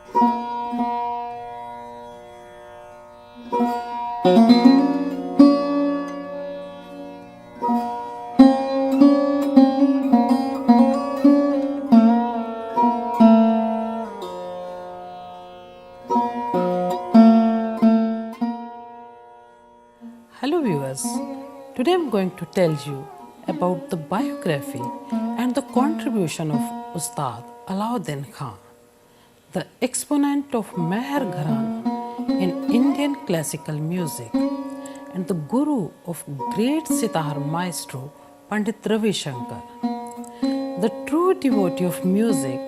Hello viewers, today I am going to tell you about the biography and the contribution of Ustad Allauddin Khan, the exponent of Meher Gharana in Indian classical music and the guru of great sitar maestro Pandit Ravi Shankar. The true devotee of music,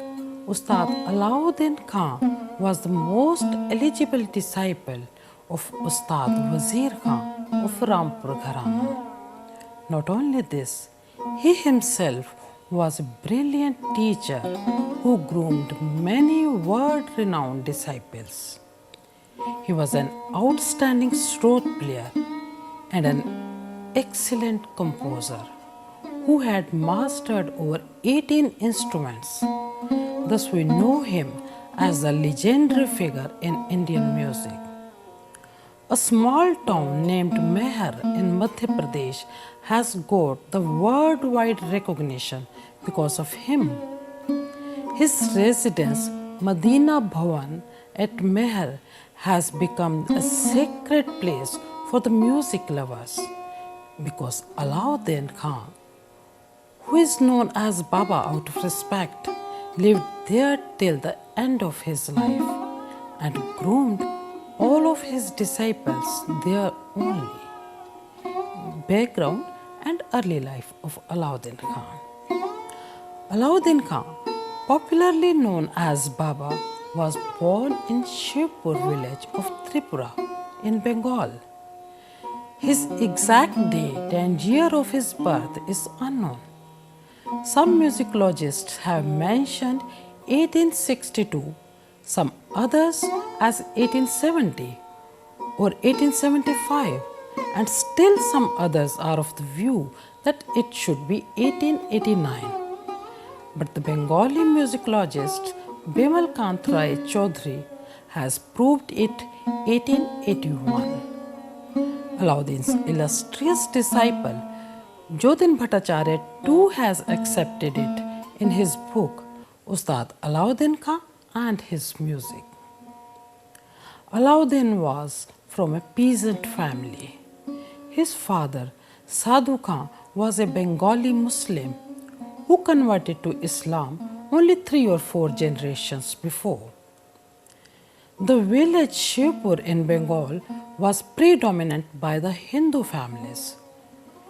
Ustad Allauddin Khan was the most eligible disciple of Ustad Wazir Khan of Rampur Gharana. Not only this, he himself was a brilliant teacher who groomed many world-renowned disciples. He was an outstanding stroke player and an excellent composer who had mastered over 18 instruments. Thus, we know him as a legendary figure in Indian music. A small town named Meher in Madhya Pradesh has got the worldwide recognition because of him. His residence, Madina Bhavan at Meher, has become a sacred place for the music lovers because Allauddin Khan, who is known as Baba out of respect, lived there till the end of his life and groomed all of his disciples there only. Background and early life of Allauddin Khan. Allauddin Khan, popularly known as Baba, was born in Shivpur village of Tripura in Bengal. His exact date and year of his birth is unknown. Some musicologists have mentioned 1862, some others as 1870 or 1875, and still some others are of the view that it should be 1889. But the Bengali musicologist Bimal Kant Rai Chaudhary has proved it 1881. Allauddin's illustrious disciple Jodin Bhattacharya too has accepted it in his book Ustad Allauddin Khan and his music. Allauddin was from a peasant family. His father, Sadhu Khan, was a Bengali Muslim who converted to Islam only 3 or 4 generations before. The village Shivpur in Bengal was predominant by the Hindu families.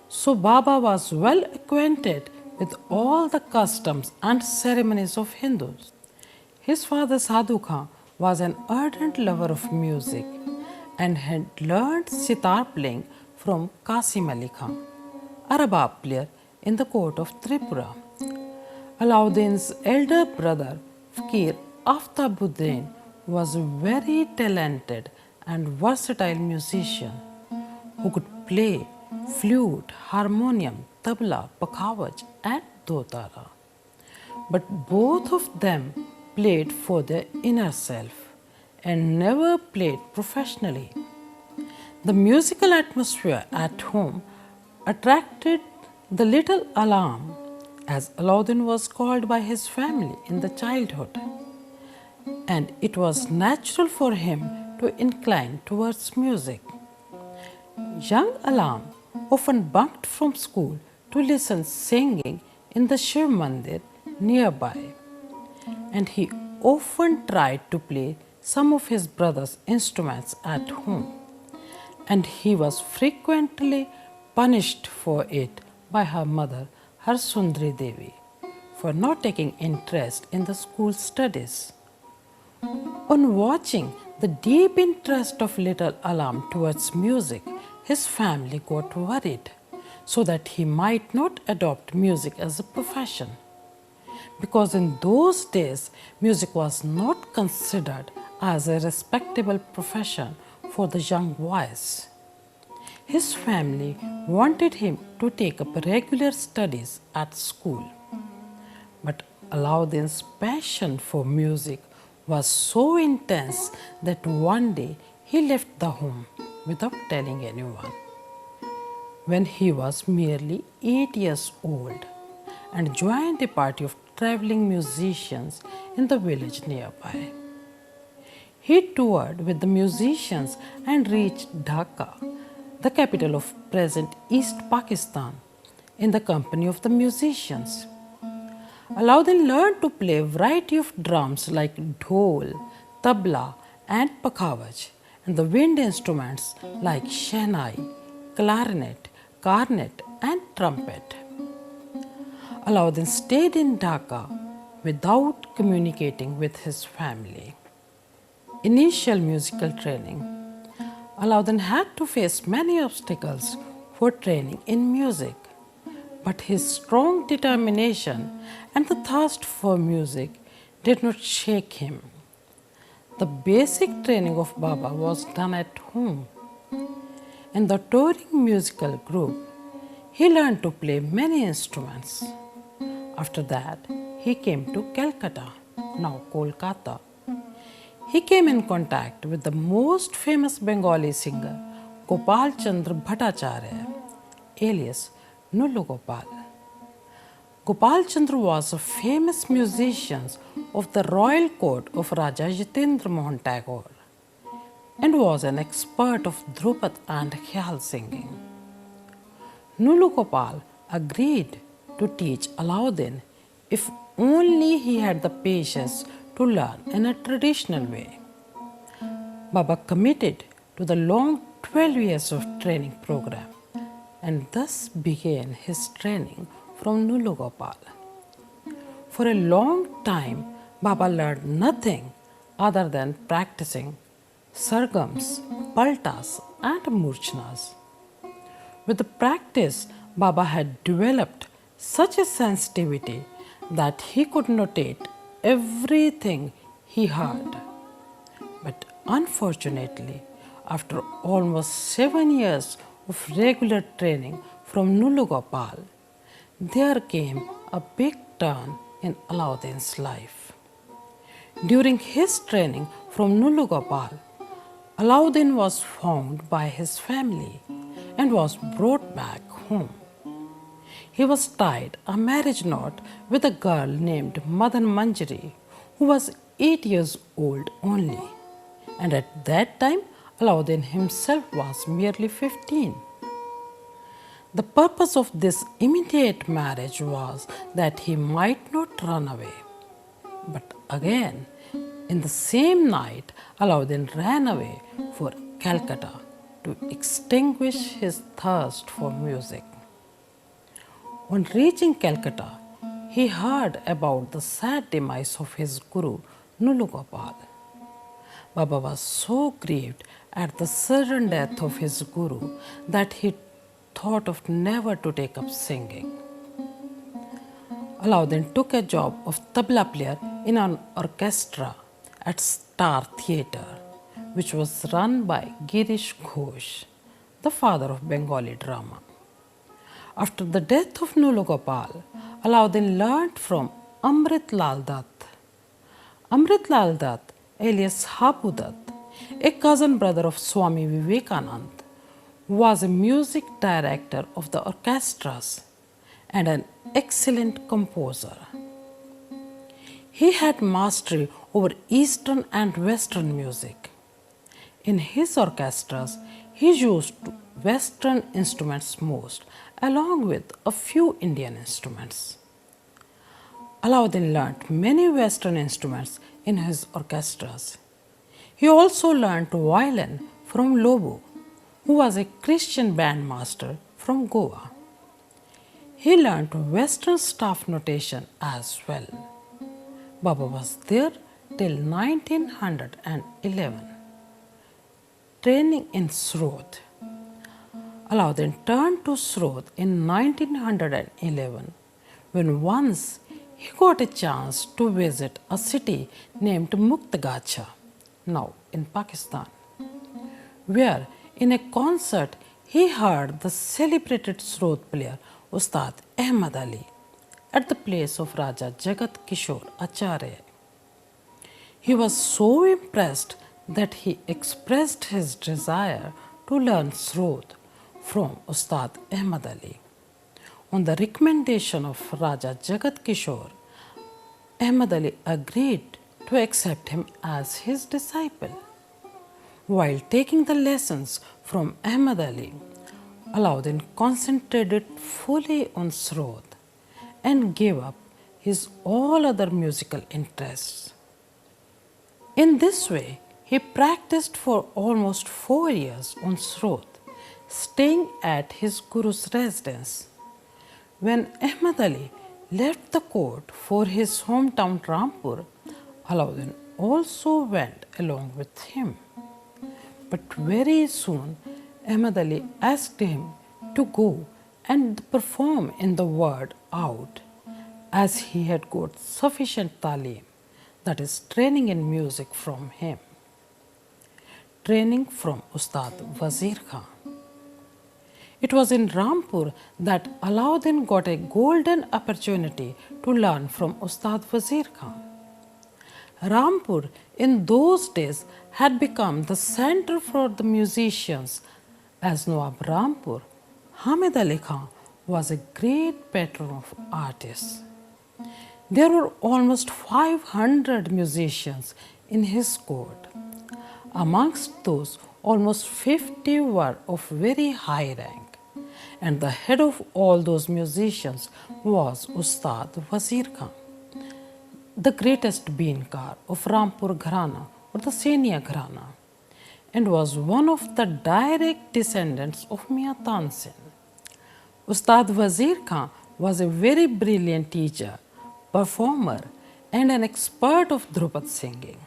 So Baba was well acquainted with all the customs and ceremonies of Hindus. His father Sadhu Khan was an ardent lover of music and had learned sitar playing from Qasim Ali Khan, a rabab player in the court of Tripura. Allauddin's elder brother Fakir Aftabuddin was a very talented and versatile musician who could play flute, harmonium, tabla, pakhawaj and dotara. But both of them played for their inner self and never played professionally. The musical atmosphere at home attracted the little Alam, as Allauddin was called by his family in the childhood, and it was natural for him to incline towards music. Young Alam often bunked from school to listen singing in the Shiv Mandir nearby, and he often tried to play some of his brother's instruments at home, and he was frequently punished for it by her mother, Harsundri Devi, for not taking interest in the school studies. On watching the deep interest of little Alam towards music, his family got worried so that he might not adopt music as a profession. Because in those days, music was not considered as a respectable profession for the young boys. His family wanted him to take up regular studies at school. But Allauddin's passion for music was so intense that one day he left the home without telling anyone. When he was merely 8 years old and joined a party of traveling musicians in the village nearby. He toured with the musicians and reached Dhaka, the capital of present East Pakistan, in the company of the musicians. Allauddin learned to play a variety of drums like dhol, tabla, and pakhavaj, and the wind instruments like shehnai, clarinet, cornet, and trumpet. Allauddin stayed in Dhaka without communicating with his family. Initial musical training. Allauddin had to face many obstacles for training in music, but his strong determination and the thirst for music did not shake him. The basic training of Baba was done at home. In the touring musical group, he learned to play many instruments. After that, he came to Calcutta, now Kolkata. He came in contact with the most famous Bengali singer, Gopal Chandra Bhattacharya, alias Nullu Gopal. Gopal Chandra was a famous musician of the royal court of Raja Jitendra Mohan Tagore and was an expert of Dhrupad and Khyal singing. Nullu Gopal agreed to teach Allauddin if only he had the patience to learn in a traditional way. Baba committed to the long 12 years of training program and thus began his training from Nullu Gopal. For a long time, Baba learned nothing other than practicing sargams, paltas, and murchnas. With the practice, Baba had developed such a sensitivity that he could notate everything he heard. But unfortunately, after almost 7 years of regular training from Nullu Gopal, there came a big turn in Allauddin's life. During his training from Nullu Gopal, Allauddin was found by his family and was brought back home. He was tied a marriage knot with a girl named Madan Manjari, who was 8 years old only, and at that time Allauddin himself was merely 15. The purpose of this immediate marriage was that he might not run away. But again, in the same night, Allauddin ran away for Calcutta to extinguish his thirst for music. On reaching Calcutta, he heard about the sad demise of his guru, Nullu Gopal. Baba was so grieved at the sudden death of his guru that he thought of never to take up singing. Allauddin took a job of tabla player in an orchestra at Star Theatre, which was run by Girish Ghosh, the father of Bengali drama. After the death of Nullu Gopal, Allauddin learnt from Amrit Lal Dutt. Amrit Lal Dutt, alias Hapu Dutt, a cousin brother of Swami Vivekanand, was a music director of the orchestras and an excellent composer. He had mastery over Eastern and Western music. In his orchestras, he used Western instruments most, along with a few Indian instruments. Allauddin learnt many Western instruments in his orchestras. He also learnt violin from Lobo, who was a Christian bandmaster from Goa. He learnt Western staff notation as well. Baba was there till 1911. Training in Srod. Allauddin turned to Srod in 1911 when once he got a chance to visit a city named Muktagacha, now in Pakistan, where in a concert he heard the celebrated Srod player Ustad Ahmad Ali at the place of Raja Jagat Kishore Acharya. He was so impressed that he expressed his desire to learn Srod from Ustad Ahmad Ali. On the recommendation of Raja Jagat Kishore, Ahmad Ali agreed to accept him as his disciple. While taking the lessons from Ahmad Ali, Allauddin concentrated fully on Srod and gave up his all other musical interests. In this way, he practiced for almost 4 years on Srod, staying at his guru's residence. When Ahmad Ali left the court for his hometown Rampur, Allauddin also went along with him. But very soon, Ahmad Ali asked him to go and perform in the word out, as he had got sufficient talim, that is, training in music from him. Training from Ustad Wazir Khan. It was in Rampur that Allauddin got a golden opportunity to learn from Ustad Wazir Khan. Rampur in those days had become the center for the musicians, as Nawab Rampur, Hamid Ali Khan, was a great patron of artists. There were almost 500 musicians in his court. Amongst those, almost 50 were of very high rank, and the head of all those musicians was Ustad Wazir Khan, the greatest beenkar of Rampur Gharana or the Senia Gharana, and was one of the direct descendants of Mian Tansin. Ustad Wazir Khan was a very brilliant teacher, performer, and an expert of Dhrupad singing.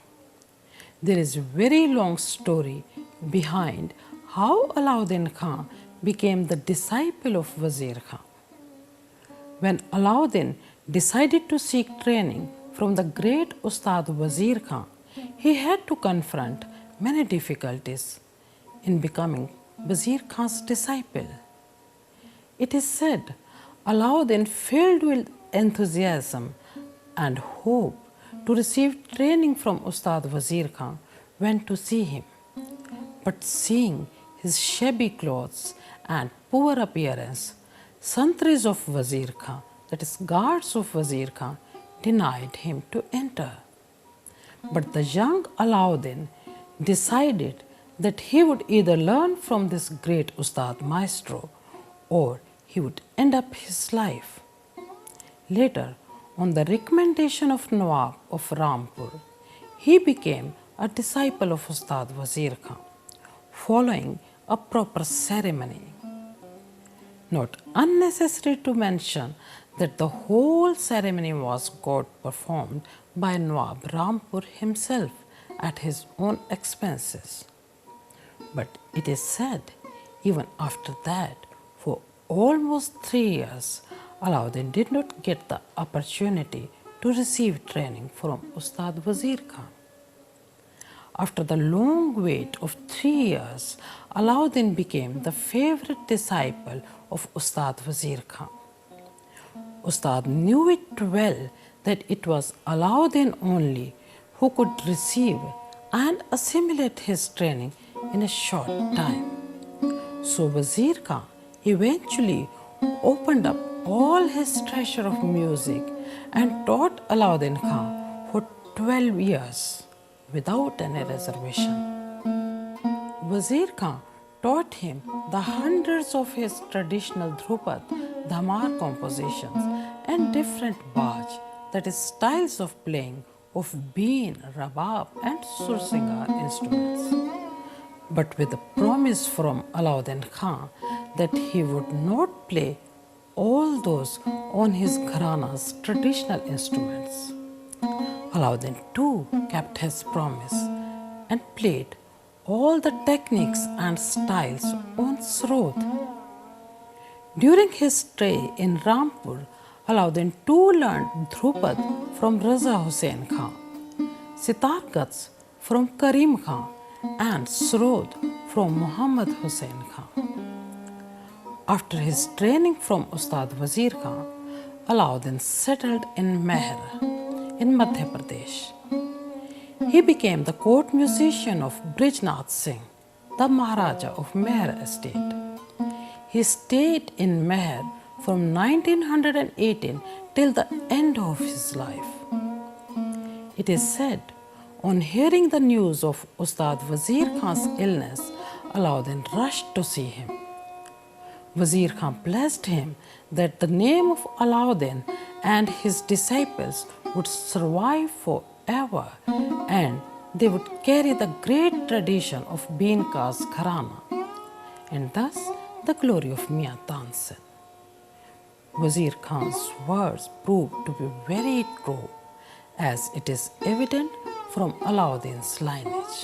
There is a very long story behind how Allauddin Khan became the disciple of Wazir Khan. When Allauddin decided to seek training from the great Ustad Wazir Khan, he had to confront many difficulties in becoming Wazir Khan's disciple. It is said Allauddin, filled with enthusiasm and hope to receive training from Ustad Wazir Khan, went to see him. But seeing his shabby clothes and poor appearance, Santris of Wazir Khan, that is, guards of Wazir Khan, denied him to enter. But the young Allauddin decided that he would either learn from this great Ustad maestro or he would end up his life. Later, on the recommendation of Nawab of Rampur, he became a disciple of Ustad Wazir Khan, following a proper ceremony. Not unnecessary to mention that the whole ceremony was got performed by Nawab Rampur himself at his own expenses. But it is said, even after that, for almost 3 years, Allauddin did not get the opportunity to receive training from Ustad Wazir Khan. After the long wait of 3 years, Allauddin became the favorite disciple of Ustad Wazir Khan. Ustad knew it well that it was Allauddin only who could receive and assimilate his training in a short time. So Wazir Khan eventually opened up all his treasure of music and taught Allauddin Khan for 12 years without any reservation. Wazir Khan taught him the hundreds of his traditional Dhrupad, Dhamar compositions and different baj, that is, styles of playing of been, rabab and sursingar instruments. But with the promise from Allauddin Khan that he would not play all those on his Gharana's traditional instruments. Allauddin too kept his promise and played all the techniques and styles on Srod. During his stay in Rampur, Allauddin too learned Dhrupad from Raza Hussain Khan, Sitar Gats from Karim Khan and Srod from Muhammad Hussain Khan. After his training from Ustad Wazir Khan, Allauddin settled in Mehr in Madhya Pradesh. He became the court musician of Brijnath Singh, the Maharaja of Meher estate. He stayed in Meher from 1918 till the end of his life. It is said, on hearing the news of Ustad Wazir Khan's illness, Allauddin rushed to see him. Wazir Khan blessed him that the name of Allauddin and his disciples would survive forever and they would carry the great tradition of Binka's Gharana and thus the glory of Mian Tansen. Wazir Khan's words proved to be very true, as it is evident from Allauddin's lineage.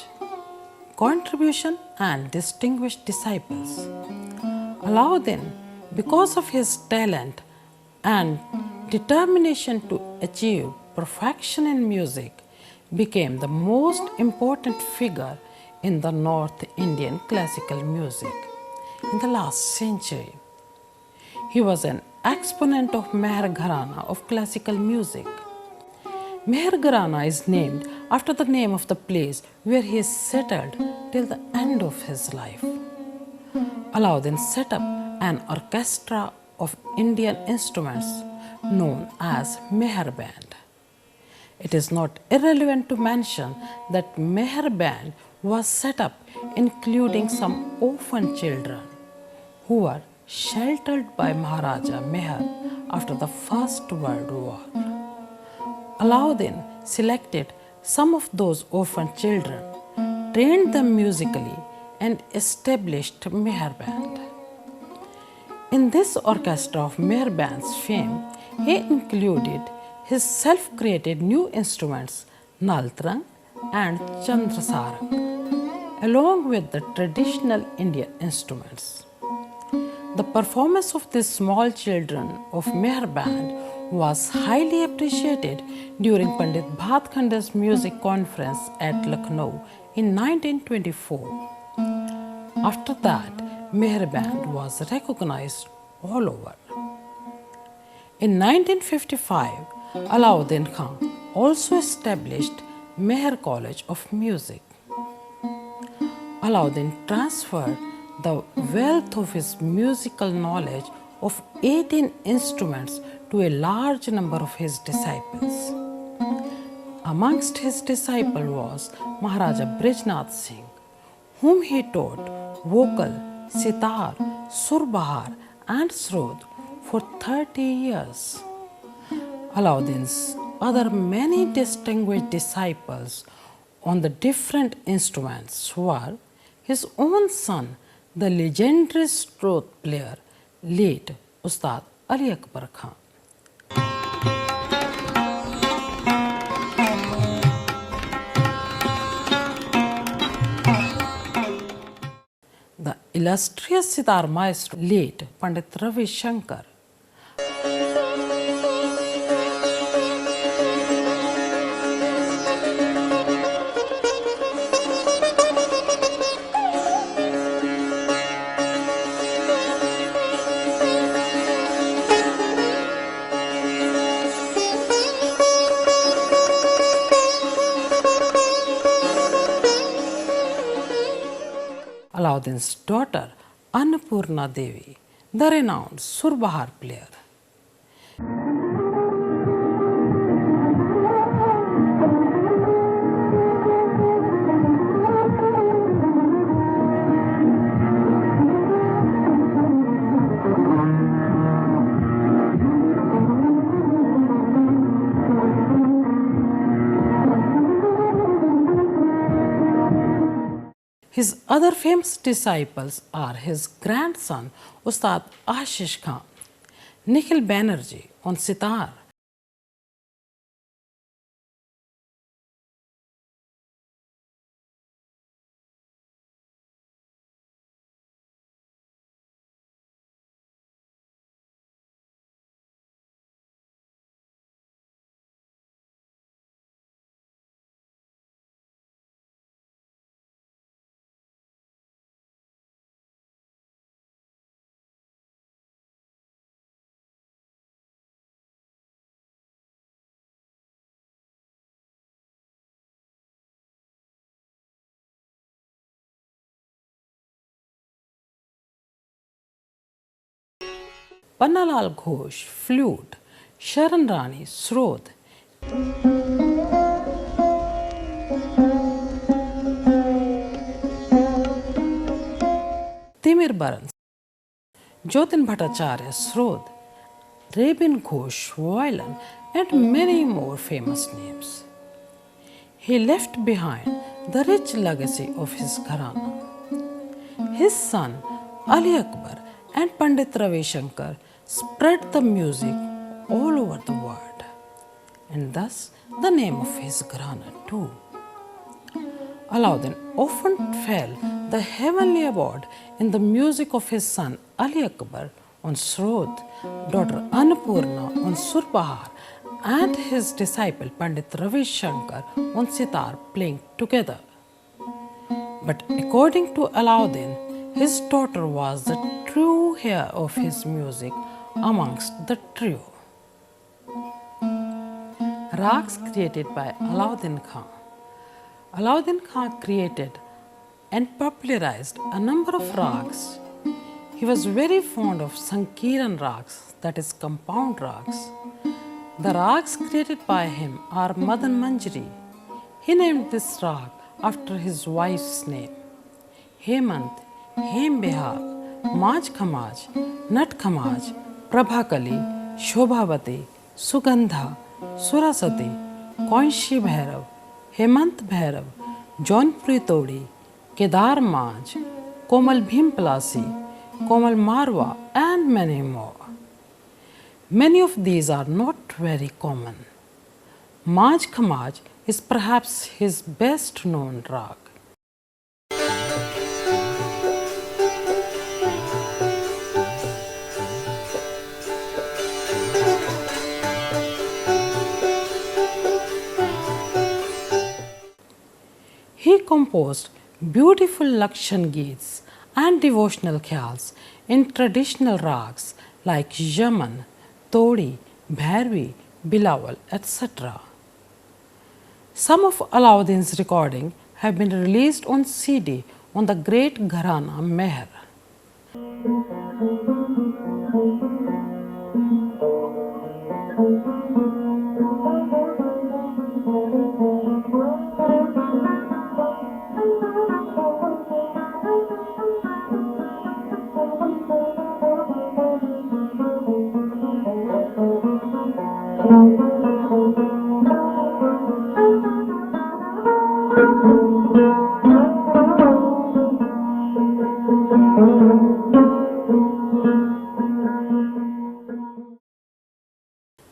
Contribution and distinguished disciples. Allauddin, because of his talent and determination to achieve perfection in music, became the most important figure in the North Indian classical music in the last century. He was an exponent of Meher Gharana of classical music. Meher Gharana is named after the name of the place where he settled till the end of his life. Allauddin set up an orchestra of Indian instruments known as Meher Band. It is not irrelevant to mention that Meher Band was set up including some orphan children who were sheltered by Maharaja Meher after the First World War. Allauddin selected some of those orphan children, trained them musically, and established Meher Band. In this orchestra of Meher Band's fame, he included his self-created new instruments Naltrang and Chandrasarang, along with the traditional Indian instruments. The performance of these small children of Meher Band was highly appreciated during Pandit Bhatkhande's music conference at Lucknow in 1924. After that, Meher Band was recognized all over. In 1955, Allauddin Khan also established Meher College of Music. Allauddin transferred the wealth of his musical knowledge of 18 instruments to a large number of his disciples. Amongst his disciples was Maharaja Brijnath Singh, whom he taught vocal, sitar, surbahar and srod for 30 years. Allauddin's other many distinguished disciples on the different instruments were his own son, the legendary srod player, late Ustad Ali Akbar Khan. The illustrious sitar maestro, late Pandit Ravi Shankar. Allauddin's daughter Annapurna Devi, the renowned Surbahar player. His other famous disciples are his grandson Ustad Ashish Khan, Nikhil Banerjee on sitar, Pannalal Ghosh, flute, Sharan Rani, srod, Timir Baran, Jotin Bhattacharya, srod, Rebin Ghosh, violin, and many more famous names. He left behind the rich legacy of his gharana. His son Ali Akbar and Pandit Ravi Shankar spread the music all over the world, and thus the name of his gharana too. Allauddin often felt the heavenly abode in the music of his son Ali Akbar on srod, daughter Annapurna on surbahar, and his disciple Pandit Ravi Shankar on sitar playing together. But according to Allauddin, his daughter was the true heir of his music amongst the trio. Rags created by Allauddin Khan. Allauddin Khan created and popularized a number of rags. He was very fond of Sankiran rags, that is compound rags. The rags created by him are Madan Manjari. He named this rag after his wife's name. Hemant, Hem Behag, Maj Khamaj, Nat Khamaj, Prabhakali, Shobhavati, Sugandha, Surasati, Koinshi Bhairav, Hemant Bhairav, Jaunpuri Todi, Kedar Maj, Komal Bhimpalasi, Komal Marwa, and many more. Many of these are not very common. Maj Khamaj is perhaps his best known rag. He composed beautiful Lakshan Geets and devotional khyals in traditional rags like Yaman, Todi, Bhairavi, Bilawal, etc. Some of Allauddin's recordings have been released on CD on the great Gharana Meher.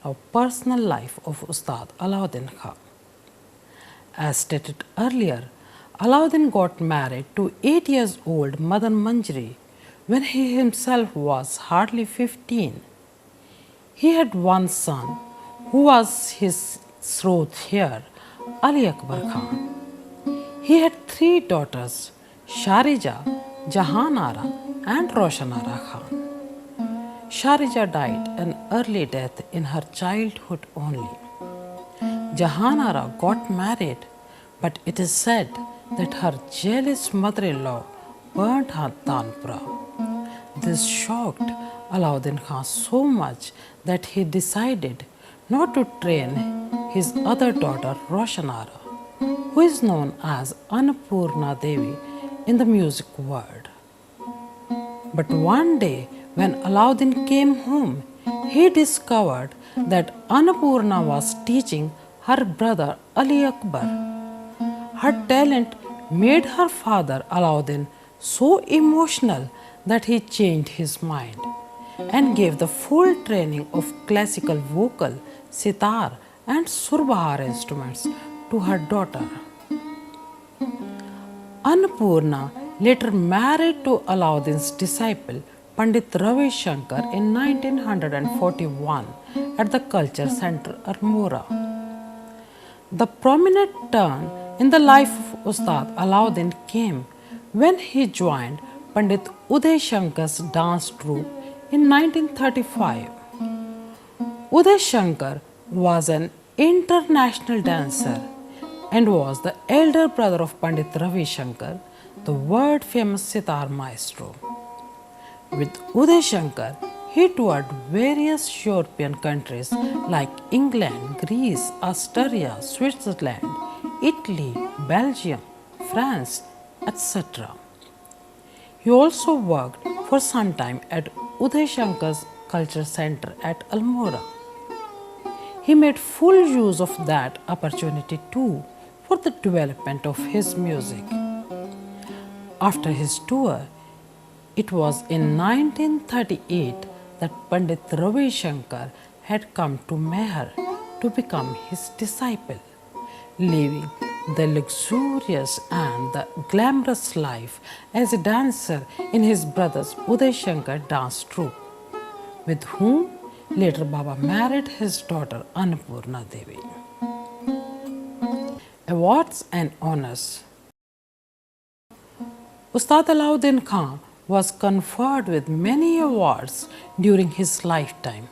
A personal life of Ustad Allauddin Khan. As stated earlier, Allauddin got married to 8 years old Madan Manjari when he himself was hardly 15. He had one son who was his srod heir, Ali Akbar Khan. He had 3 daughters, Sharija, Jahanara, and Roshanara Khan. Sharija died an early death in her childhood only. Jahanara got married, but it is said that her jealous mother-in-law burnt her Tanpura. This shocked Allauddin Khan so much that he decided not to train his other daughter Roshanara, who is known as Annapurna Devi in the music world. But one day, when Allauddin came home, he discovered that Annapurna was teaching her brother Ali Akbar. Her talent made her father Allauddin so emotional that he changed his mind and gave the full training of classical vocal, sitar, and surbahar instruments to her daughter. Annapurna later married to Allauddin's disciple Pandit Ravi Shankar in 1941 at the Culture Center, Almora. The prominent turn in the life of Ustad Allauddin came when he joined Pandit Uday Shankar's dance troupe in 1935. Uday Shankar was an international dancer and was the elder brother of Pandit Ravi Shankar, the world famous sitar maestro. With Uday Shankar, he he toured various European countries like England, Greece, Austria, Switzerland, Italy, Belgium, France, etc. He also worked for some time at Uday Shankar's Culture Center at Almora. He made full use of that opportunity too for the development of his music. After his tour, it was in 1938 that Pandit Ravi Shankar had come to Meher to become his disciple, living the luxurious and the glamorous life as a dancer in his brother's Uday Shankar dance troupe, with whom later Baba married his daughter Annapurna Devi. Awards and honors. Ustad Allauddin Khan was conferred with many awards during his lifetime.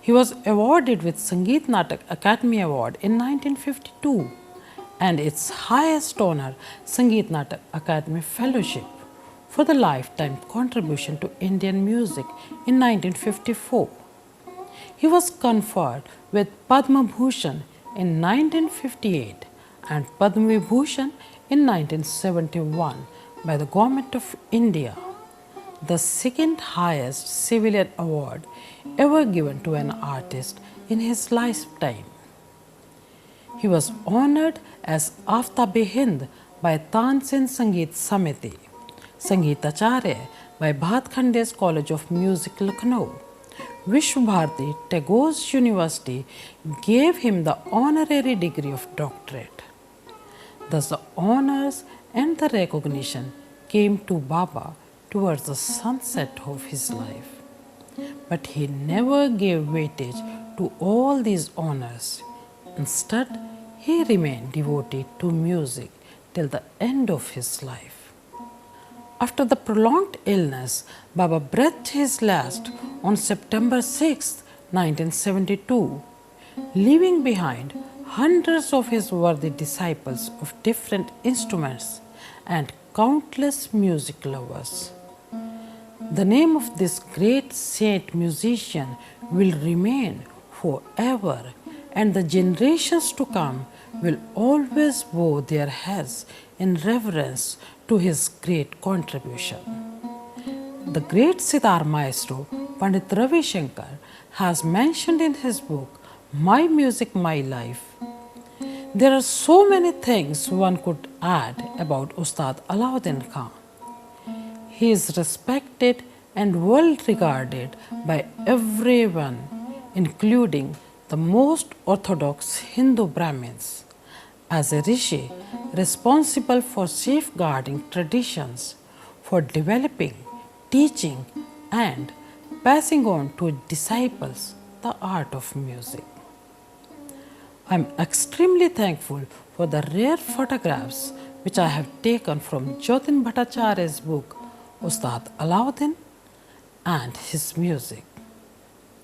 He was awarded with Sangeet Natak Academy Award in 1952 and its highest honor, Sangeet Natak Academy Fellowship, for the lifetime contribution to Indian music in 1954. He was conferred with Padma Bhushan in 1958 and Padma Vibhushan in 1971 by the Government of India, the second highest civilian award ever given to an artist in his lifetime. He was honored as Aftab-e-Hind by Tansen Sangeet Samiti, Sangeet Acharya by Bhatkhande's College of Music, Lucknow. Vishwabharati, Tagore's University, gave him the honorary degree of doctorate. Thus, the honors and the recognition came to Baba towards the sunset of his life. But he never gave weightage to all these honors. Instead, he remained devoted to music till the end of his life. After the prolonged illness, Baba breathed his last on September 6, 1972, leaving behind hundreds of his worthy disciples of different instruments and countless music lovers. The name of this great saint musician will remain forever, and the generations to come will always bow their heads in reverence to his great contribution. The great sitar maestro Pandit Ravi Shankar has mentioned in his book My Music, My Life. There are so many things one could add about Ustad Allauddin Khan. He is respected and well regarded by everyone, including the most orthodox Hindu Brahmins, as a rishi responsible for safeguarding traditions, for developing, teaching, and passing on to disciples the art of music. I am extremely thankful for the rare photographs which I have taken from Jatin Bhattacharya's book Ustad Allauddin and his music.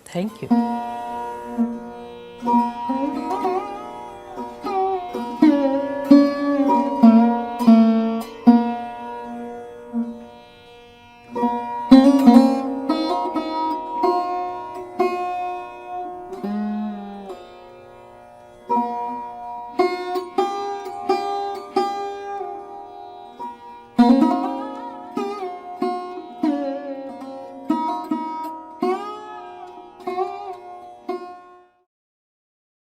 Thank you.